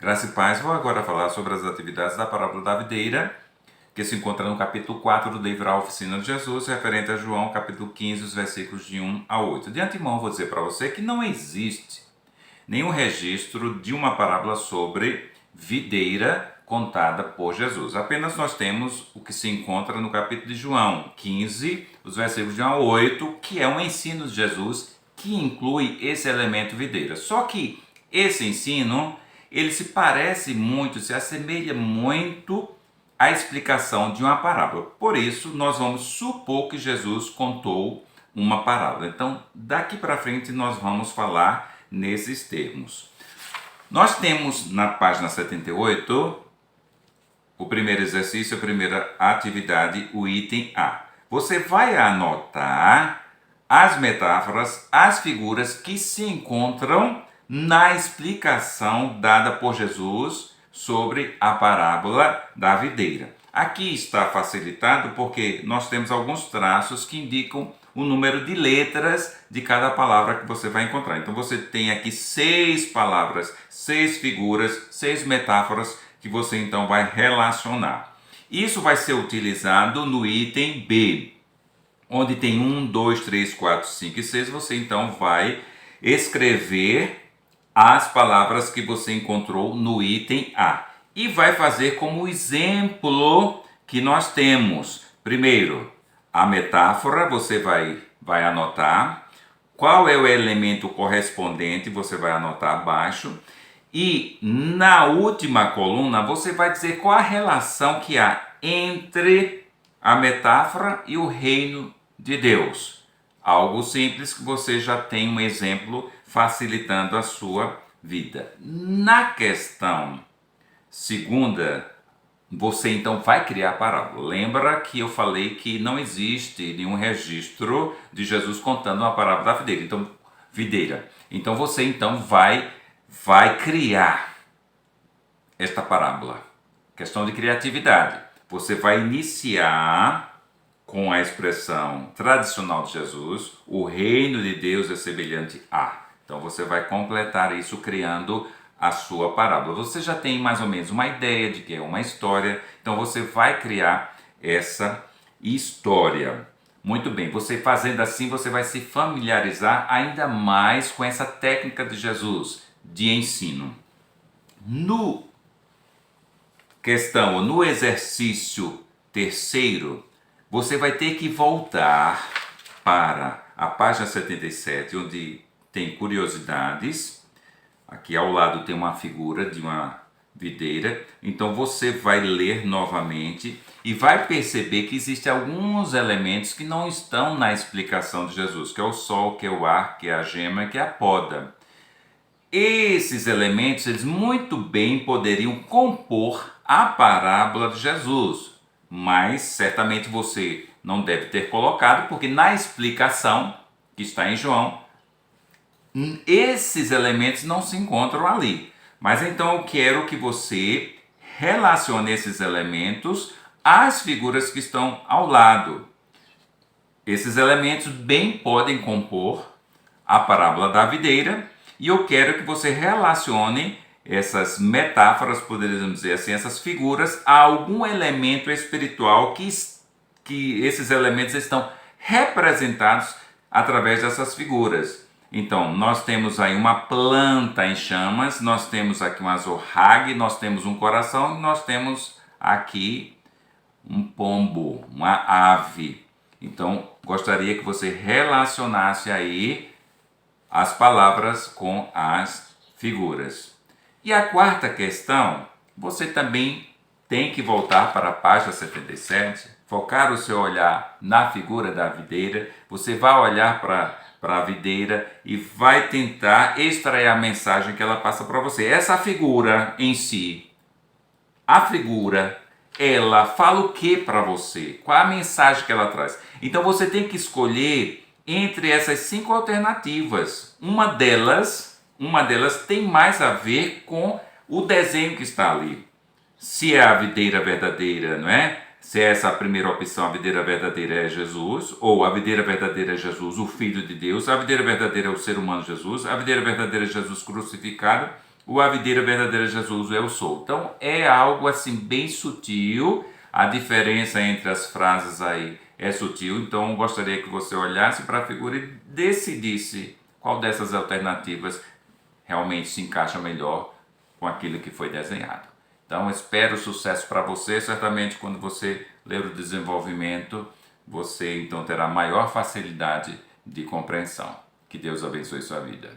Graça e paz, vou agora falar sobre as atividades da parábola da videira, que se encontra no capítulo 4 do livro A Oficina de Jesus, referente a João, capítulo 15, os versículos de 1 a 8. De antemão, vou dizer para você que não existe nenhum registro de uma parábola sobre videira contada por Jesus. Apenas nós temos o que se encontra no capítulo de João 15, os versículos de 1 a 8, que é um ensino de Jesus que inclui esse elemento videira. Só que esse ensino, ele se parece muito, se assemelha muito à explicação de uma parábola. Por isso, nós vamos supor que Jesus contou uma parábola. Então, daqui para frente, nós vamos falar nesses termos. Nós temos na página 78, o primeiro exercício, a primeira atividade, o item A. Você vai anotar as metáforas, as figuras que se encontram na explicação dada por Jesus sobre a parábola da videira. Aqui está facilitado porque nós temos alguns traços que indicam o número de letras de cada palavra que você vai encontrar. Então você tem aqui 6 palavras, 6 figuras, 6 metáforas que você então vai relacionar. Isso vai ser utilizado no item B, onde tem 1, 2, 3, 4, 5 e 6. Você então vai escrever as palavras que você encontrou no item A e vai fazer como exemplo que nós temos. Primeiro, a metáfora, você vai anotar. Qual é o elemento correspondente, você vai anotar abaixo. E na última coluna, você vai dizer qual a relação que há entre a metáfora e o reino de Deus. Algo simples que você já tem um exemplo facilitando a sua vida. Na questão segunda, você então vai criar a parábola. Lembra que eu falei que não existe nenhum registro de Jesus contando uma parábola da videira. Então você então vai criar esta parábola. Questão de criatividade. Você vai iniciar com a expressão tradicional de Jesus, o reino de Deus é semelhante a. Então você vai completar isso criando a sua parábola. Você já tem mais ou menos uma ideia de que é uma história, então você vai criar essa história. Muito bem, você fazendo assim, você vai se familiarizar ainda mais com essa técnica de Jesus de ensino. No exercício terceiro, você vai ter que voltar para a página 77, onde tem curiosidades. Aqui ao lado tem uma figura de uma videira. Então você vai ler novamente e vai perceber que existem alguns elementos que não estão na explicação de Jesus, que é o sol, que é o ar, que é a gema, que é a poda. Esses elementos, eles muito bem poderiam compor a parábola de Jesus, mas certamente você não deve ter colocado, porque na explicação que está em João, esses elementos não se encontram ali. Mas então eu quero que você relacione esses elementos às figuras que estão ao lado. Esses elementos bem podem compor a parábola da videira, e eu quero que você relacione essas metáforas, poderíamos dizer assim, essas figuras, a algum elemento espiritual que esses elementos estão representados através dessas figuras. Então, nós temos aí uma planta em chamas, nós temos aqui um azorrague, nós temos um coração e nós temos aqui um pombo, uma ave. Então, gostaria que você relacionasse aí as palavras com as figuras. E a quarta questão, você também tem que voltar para a página 77, focar o seu olhar na figura da videira, você vai olhar para a videira e vai tentar extrair a mensagem que ela passa para você. Essa figura em si, a figura, ela fala o que para você? Qual a mensagem que ela traz? Então você tem que escolher entre essas 5 alternativas. Uma delas tem mais a ver com o desenho que está ali. Se é a videira verdadeira, não é? Se é essa a primeira opção, a videira verdadeira é Jesus, ou a videira verdadeira é Jesus, o Filho de Deus, a videira verdadeira é o ser humano Jesus, a videira verdadeira é Jesus crucificado, o A Videira Verdadeira Jesus, o Eu Sou. Então é algo assim bem sutil, a diferença entre as frases aí é sutil, então eu gostaria que você olhasse para a figura e decidisse qual dessas alternativas realmente se encaixa melhor com aquilo que foi desenhado. Então espero sucesso para você, certamente quando você ler o desenvolvimento, você então terá maior facilidade de compreensão. Que Deus abençoe sua vida.